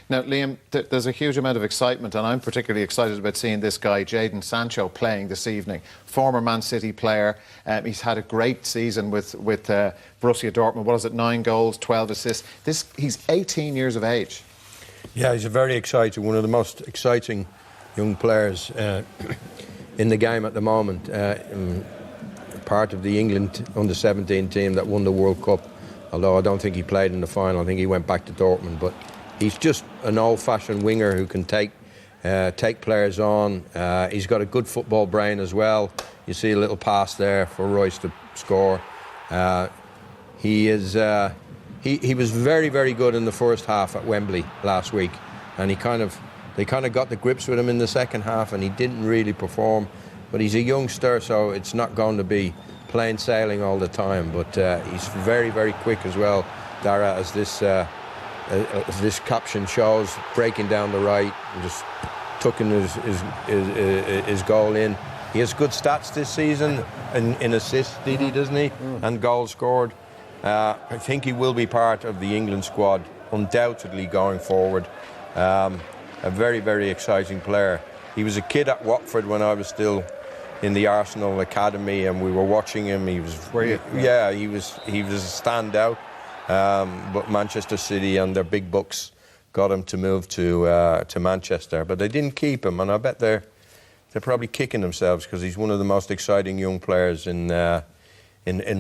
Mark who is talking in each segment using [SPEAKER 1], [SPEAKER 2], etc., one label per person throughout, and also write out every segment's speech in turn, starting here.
[SPEAKER 1] Now, Liam, there's a huge amount of excitement, and I'm particularly excited about seeing this guy, Jadon Sancho, playing this evening. Former Man City player. He's had a great season with Borussia Dortmund. What is it, 9 goals, 12 assists? He's 18 years of age.
[SPEAKER 2] Yeah, he's a very exciting, one of the most exciting young players in the game at the moment. Part of the England under-17 team that won the World Cup, although I don't think he played in the final. I think he went back to Dortmund. But he's just an old-fashioned winger who can take players on. He's got a good football brain as well. You see a little pass there for Royce to score. He was very, very good in the first half at Wembley last week, and they kind of got the grips with him in the second half, and he didn't really perform. But he's a youngster, so it's not going to be plain sailing all the time. But he's very, very quick as well, Dara, as this caption shows, breaking down the right and just tucking his goal in. He has good stats this season in assists, doesn't he? And goals scored. I think he will be part of the England squad, undoubtedly, going forward. A very, very exciting player. He was a kid at Watford when I was still in the Arsenal academy, and we were watching him. He was, yeah, he was a standout. But Manchester City and their big bucks got him to move to Manchester, but they didn't keep him, and I bet they're probably kicking themselves because he's one of the most exciting young players in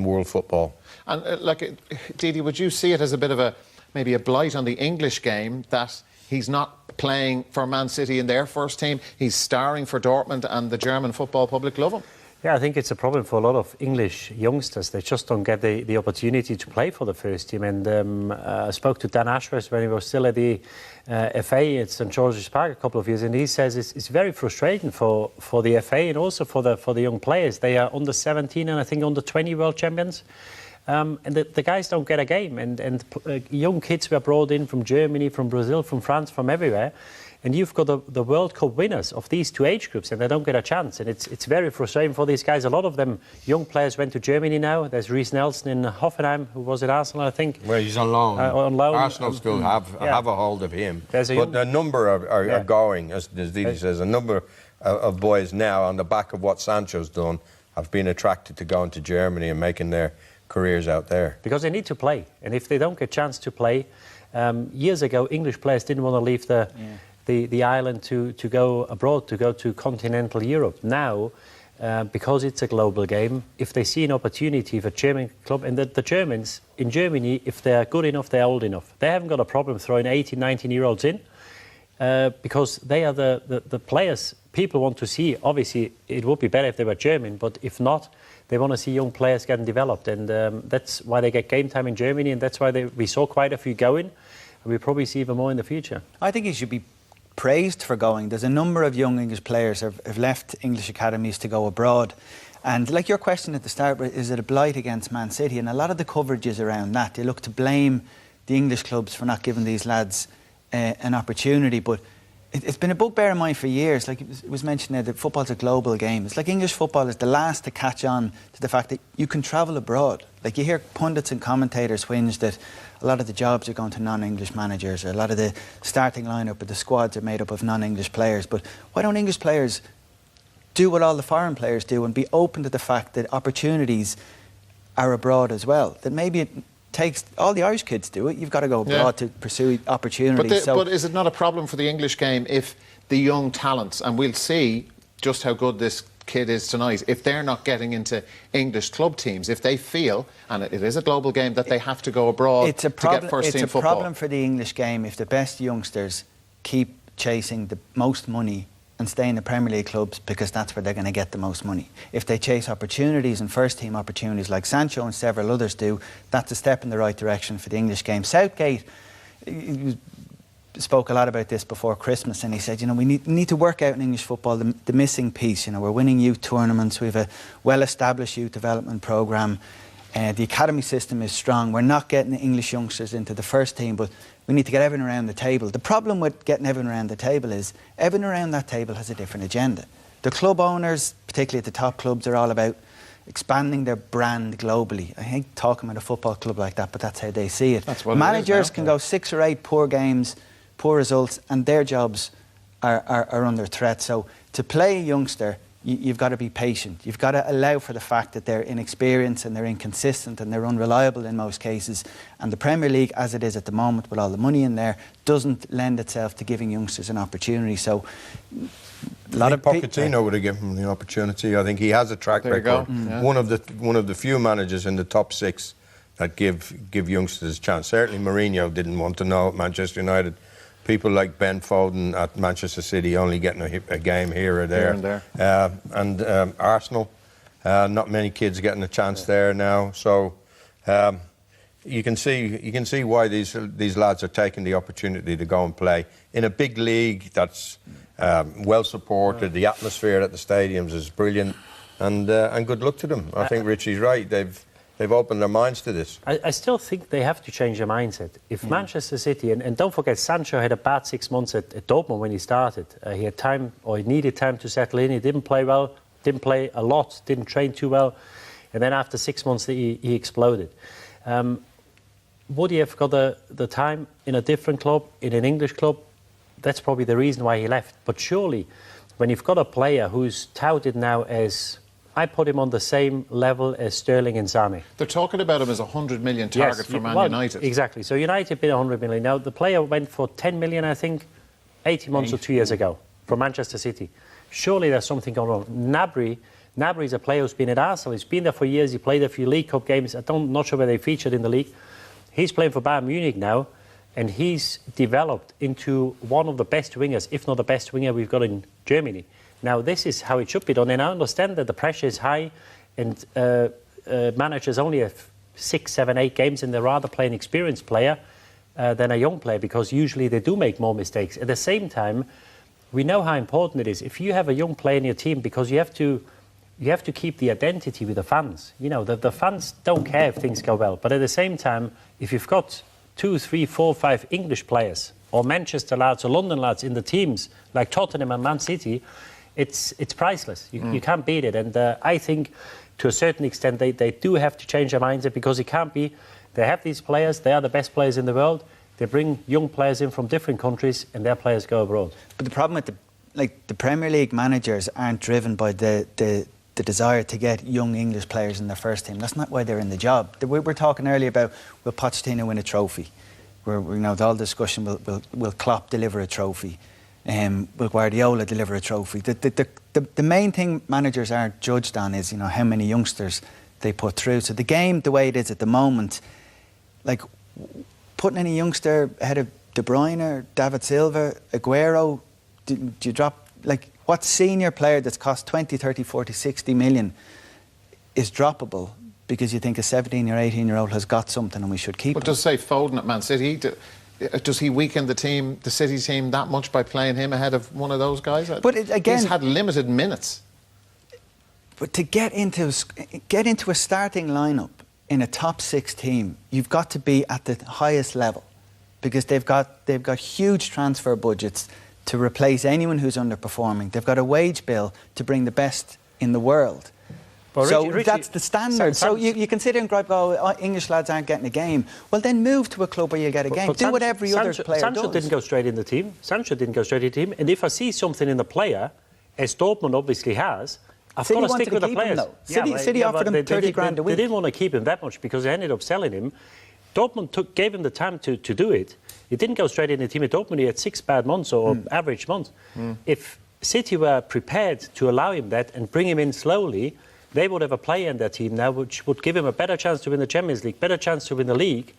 [SPEAKER 2] world football. And Didi, would you see it as a bit of maybe a blight on the English game that he's not playing for Man City in their first team? He's starring for Dortmund, and the German football public love him.
[SPEAKER 3] Yeah, I think it's a problem for a lot of English youngsters. They just don't get the opportunity to play for the first team. And I spoke to Dan Ashworth when he was still at the FA at St George's Park a couple of years, and he says it's very frustrating for the FA and also for the young players. They are under 17 and I think under 20 world champions. And the guys don't get a game. And young kids were brought in from Germany, from Brazil, from France, from everywhere. And you've got the World Cup winners of these two age groups, and they don't get a chance. And it's very frustrating for these guys. A lot of them, young players, went to Germany now. There's Reiss Nelson in Hoffenheim, who was at Arsenal, I think.
[SPEAKER 2] Well, he's on loan.
[SPEAKER 3] On loan.
[SPEAKER 2] Arsenal still have a hold of him. But a number are going, as Didi says, a number of boys now, on the back of what Sancho's done, have been attracted to going to Germany and making their careers out there.
[SPEAKER 3] Because they need to play. And if they don't get a chance to play, years ago, English players didn't want to leave the island to go abroad, to go to continental Europe. Now, because it's a global game, if they see an opportunity for a German club, and the Germans in Germany, if they're good enough, they're old enough. They haven't got a problem throwing 18, 19-year-olds in, because they are the players people want to see. Obviously, it would be better if they were German, but if not, they want to see young players getting developed. And that's why they get game time in Germany, and that's why we saw quite a few going, and we'll probably see even more in the future.
[SPEAKER 4] I think he should be praised for going. There's a number of young English players have left English academies to go abroad, and like your question at the start, is it a blight against Man City? And a lot of the coverage is around that. They look to blame the English clubs for not giving these lads an opportunity, but it's been a bugbear of mine for years. Like it was mentioned there, that football's a global game. It's like English football is the last to catch on to the fact that you can travel abroad. Like you hear pundits and commentators whinge that a lot of the jobs are going to non-English managers, or a lot of the starting lineup of the squads are made up of non-English players. But why don't English players do what all the foreign players do and be open to the fact that opportunities are abroad as well? That maybe it takes, all the Irish kids do it, you've got to go abroad to pursue opportunities.
[SPEAKER 1] But is it not a problem for the English game if the young talents, and we'll see just how good this kid is tonight, if they're not getting into English club teams, if they feel, and it is a global game, that they have to go abroad to get first team football?
[SPEAKER 4] It's a problem for the English game if the best youngsters keep chasing the most money and stay in the Premier League clubs, because that's where they're going to get the most money. If they chase opportunities and first team opportunities like Sancho and several others do, that's a step in the right direction for the English game. Southgate spoke a lot about this before Christmas, and he said, we need to work out in English football the missing piece. We're winning youth tournaments, we have a well-established youth development programme, the academy system is strong, we're not getting the English youngsters into the first team, but we need to get everyone around the table. The problem with getting everyone around the table is everyone around that table has a different agenda. The club owners, particularly at the top clubs, are all about expanding their brand globally. I hate talking about a football club like that, but that's how they see it.
[SPEAKER 1] That's what
[SPEAKER 4] managers
[SPEAKER 1] it is now.
[SPEAKER 4] can go 6 or 8 poor games poor results, and their jobs are under threat. So to play a youngster, you've got to be patient. You've got to allow for the fact that they're inexperienced and they're inconsistent and they're unreliable in most cases. And the Premier League, as it is at the moment, with all the money in there, doesn't lend itself to giving youngsters an opportunity. So a lot of
[SPEAKER 2] Pochettino would have given him the opportunity. I think he has a track record.
[SPEAKER 1] Yeah.
[SPEAKER 2] One of the few managers in the top 6 that give youngsters a chance. Certainly Mourinho didn't want to know at Manchester United. People like Ben Foden at Manchester City only getting a game here or there. And Arsenal, not many kids getting a chance there now. So you can see why these lads are taking the opportunity to go and play in a big league that's well supported. The atmosphere at the stadiums is brilliant, and good luck to them. I think Richie's right. They've opened their minds to this.
[SPEAKER 3] I still think they have to change their mindset. If Manchester City, and don't forget, Sancho had a bad 6 months at Dortmund when he started. He had time, or he needed time to settle in. He didn't play well, didn't play a lot, didn't train too well. And then after 6 months, he exploded. Would he have got the time in a different club, in an English club? That's probably the reason why he left. But surely, when you've got a player who's touted now as... I put him on the same level as Sterling and Sané.
[SPEAKER 1] They're talking about him as a 100 million target for Man United.
[SPEAKER 3] Exactly. So United bid 100 million. Now, the player went for 10 million, I think, 18 months or 2 years ago from Manchester City. Surely there's something going on. Gnabry is a player who's been at Arsenal. He's been there for years. He played a few League Cup games. Not sure where they featured in the league. He's playing for Bayern Munich now, and he's developed into one of the best wingers, if not the best winger we've got in Germany. Now, this is how it should be done, and I understand that the pressure is high, and managers only have 6, 7, 8 games, and they'd rather play an experienced player than a young player, because usually they do make more mistakes. At the same time, we know how important it is. If you have a young player in your team, because you have to keep the identity with the fans. You know, the fans don't care if things go well, but at the same time, if you've got 2, 3, 4, 5 English players, or Manchester lads or London lads in the teams, like Tottenham and Man City, it's priceless. You can't beat it. And I think, to a certain extent, they do have to change their mindset, because it can't be. They have these players. They are the best players in the world. They bring young players in from different countries, and their players go abroad.
[SPEAKER 4] But the problem with the Premier League managers aren't driven by the desire to get young English players in their first team. That's not why they're in the job. We were talking earlier about, will Pochettino win a trophy? All the discussion, will Klopp deliver a trophy? Will Guardiola deliver a trophy? The main thing managers aren't judged on is, how many youngsters they put through. So the game, the way it is at the moment, like putting any youngster ahead of De Bruyne or David Silva, Aguero, do you drop, like, what senior player that's cost 20, 30, 40, 60 million is droppable because you think a 17 or 18-year-old has got something and we should keep him?
[SPEAKER 1] But does say Foden at Man City, does he weaken the City team that much by playing him ahead of one of those guys?
[SPEAKER 4] But again,
[SPEAKER 1] he's had limited minutes.
[SPEAKER 4] But to get into a starting lineup in a top 6 team, you've got to be at the highest level, because they've got huge transfer budgets to replace anyone who's underperforming. They've got a wage bill to bring the best in the world.
[SPEAKER 3] Well,
[SPEAKER 4] so
[SPEAKER 3] Richie,
[SPEAKER 4] that's the standard. So you can sit there and gripe, English lads aren't getting a game. Well, then move to a club where you'll get a game. Do what every other player does.
[SPEAKER 3] Sancho didn't go straight in the team. And if I see something in the player, as Dortmund obviously has, I've got to stick with the players.
[SPEAKER 4] City offered him 30 grand a week.
[SPEAKER 3] They didn't want to keep him that much because they ended up selling him. Dortmund gave him the time to do it. He didn't go straight in the team at Dortmund. He had 6 bad months or average months. If City were prepared to allow him that and bring him in slowly, they would have a player in their team now which would give him a better chance to win the Champions League, better chance to win the league,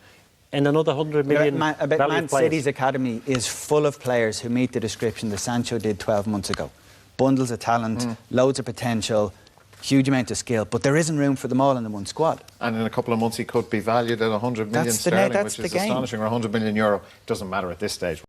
[SPEAKER 3] and another 100 million
[SPEAKER 4] Man City's academy is full of players who meet the description that Sancho did 12 months ago. Bundles of talent, loads of potential, huge amount of skill, but there isn't room for them all in the one squad.
[SPEAKER 1] And in a couple of months he could be valued at 100 million sterling, which is astonishing, or 100 million euro. Doesn't matter at this stage.